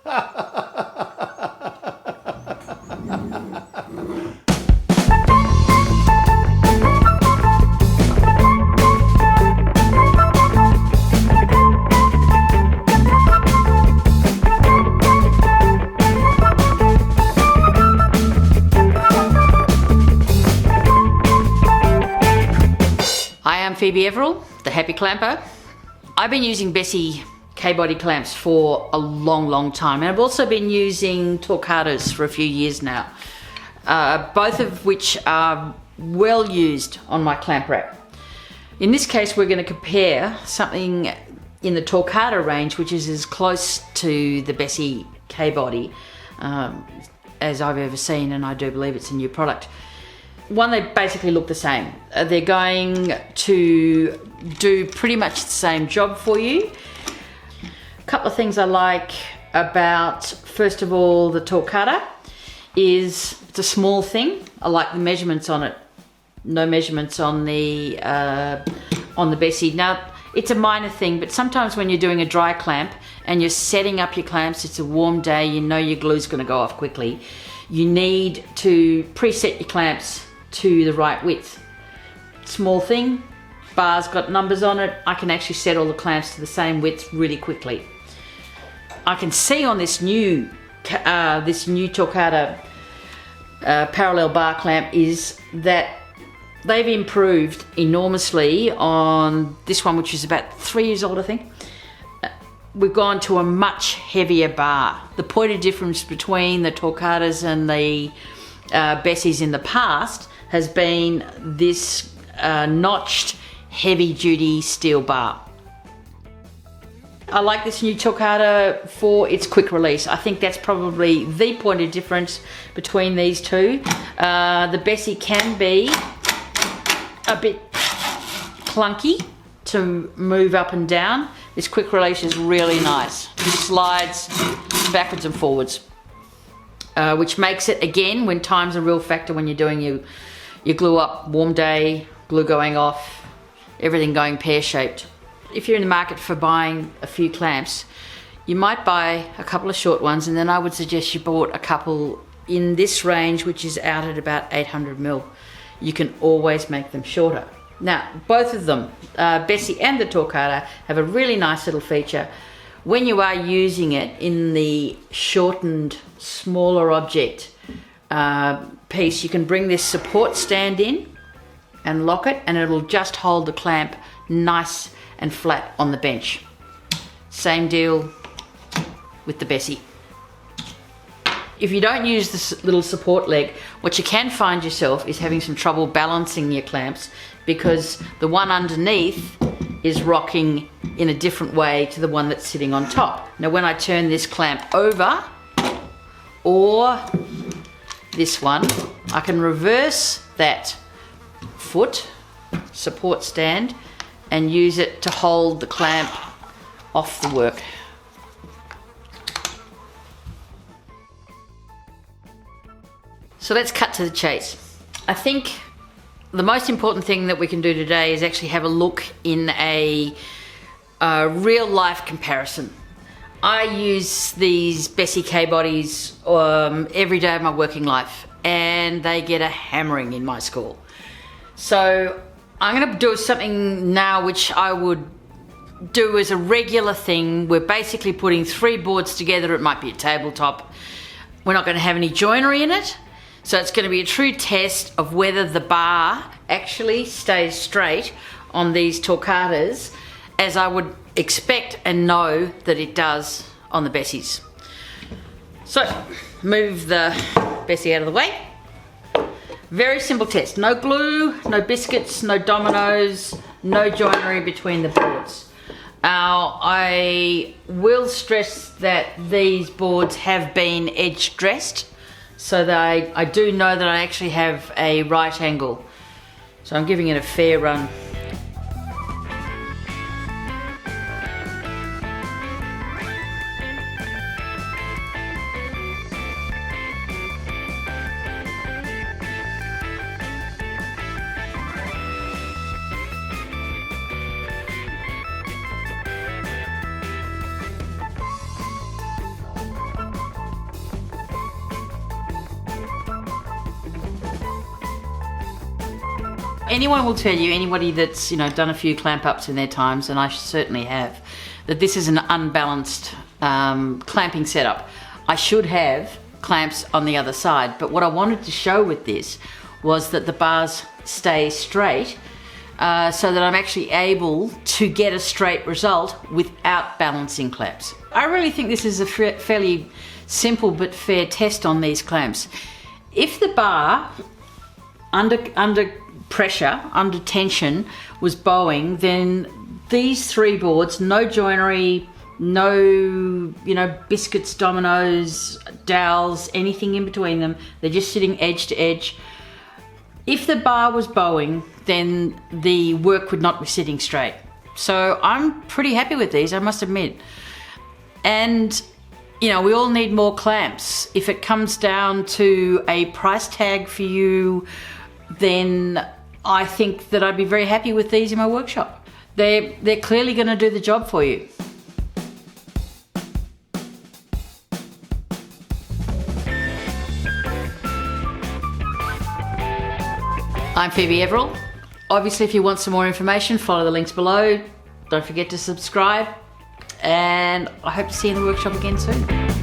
I'm Phoebe Everill, the Happy Clamper. I've been using Bessey K-Body clamps for a long time, and I've also been using Torkados for a few years now, both of which are well used on my clamp rack. In this case, we're going to compare something in the Torkado range, which is as close to the Bessey K-Body as I've ever seen, and I do believe it's a new product. One, they basically look the same. They're going to do pretty much the same job for you. A couple of things I like about, first of all, the Torkata is it's a small thing. I like the measurements on it. No measurements on the Bessie. Now, it's a minor thing, but sometimes when you're doing a dry clamp and you're setting up your clamps, it's a warm day, you know your glue's going to go off quickly. You need to preset your clamps to the right width. Small thing, bar's got numbers on it. I can actually set all the clamps to the same width really quickly. I can see on this new Torquata parallel bar clamp is that they've improved enormously on this one, which is about 3 years old, I think. We've gone to a much heavier bar. The point of difference between the Torquatas and the Bessies in the past has been this notched heavy duty steel bar. I like this new Torkado for its quick release. I think that's probably the point of difference between these two. The Bessie can be a bit clunky to move up and down. This quick release is really nice. It slides backwards and forwards, which makes it, again, when time's a real factor, when you're doing your glue up, warm day, glue going off, everything going pear-shaped. If you're in the market for buying a few clamps, you might buy a couple of short ones, and then I would suggest you bought a couple in this range, which is out at about 800 mil. You can always make them shorter. Now, both of them, Bessie and the Torkado, have a really nice little feature. When you are using it in the shortened, smaller object piece, you can bring this support stand in and lock it, and it'll just hold the clamp nice and flat on the bench. Same deal with the Bessie. If you don't use this little support leg, what you can find yourself is having some trouble balancing your clamps, because the one underneath is rocking in a different way to the one that's sitting on top. Now, when I turn this clamp over, or this one, I can reverse that foot support stand and use it to hold the clamp off the work. So let's cut to the chase. I think the most important thing that we can do today is actually have a look in a real life comparison. I use these Bessey K-Bodies every day of my working life, and they get a hammering in my school. So I'm going to do something now which I would do as a regular thing. We're basically putting 3 boards together. It might be a tabletop. We're not going to have any joinery in it. So it's going to be a true test of whether the bar actually stays straight on these Torkadas, as I would expect and know that it does on the Bessies. So move the Bessie out of the way. Very simple test. No glue, no biscuits, no dominoes, no joinery between the boards. Now, I will stress that these boards have been edge dressed, so that I do know that I actually have a right angle. So I'm giving it a fair run. anyone will tell you, anybody that's, you know, done a few clamp ups in their times, and I certainly have, that this is an unbalanced clamping setup. I should have clamps on the other side, but what I wanted to show with this was that the bars stay straight, so that I'm actually able to get a straight result without balancing clamps. I really think this is a fairly simple but fair test on these clamps. If the bar under pressure, under tension, was bowing, then these three boards, no joinery, no, you know, biscuits, dominoes, dowels, anything in between them, they're just sitting edge to edge. If the bar was bowing, then the work would not be sitting straight. So I'm pretty happy with these, I must admit. And you know, we all need more clamps. If it comes down to a price tag for you, then I think that I'd be very happy with these in my workshop. They're clearly going to do the job for you. I'm Phoebe Everill. Obviously, if you want some more information, follow the links below. Don't forget to subscribe, and I hope to see you in the workshop again soon.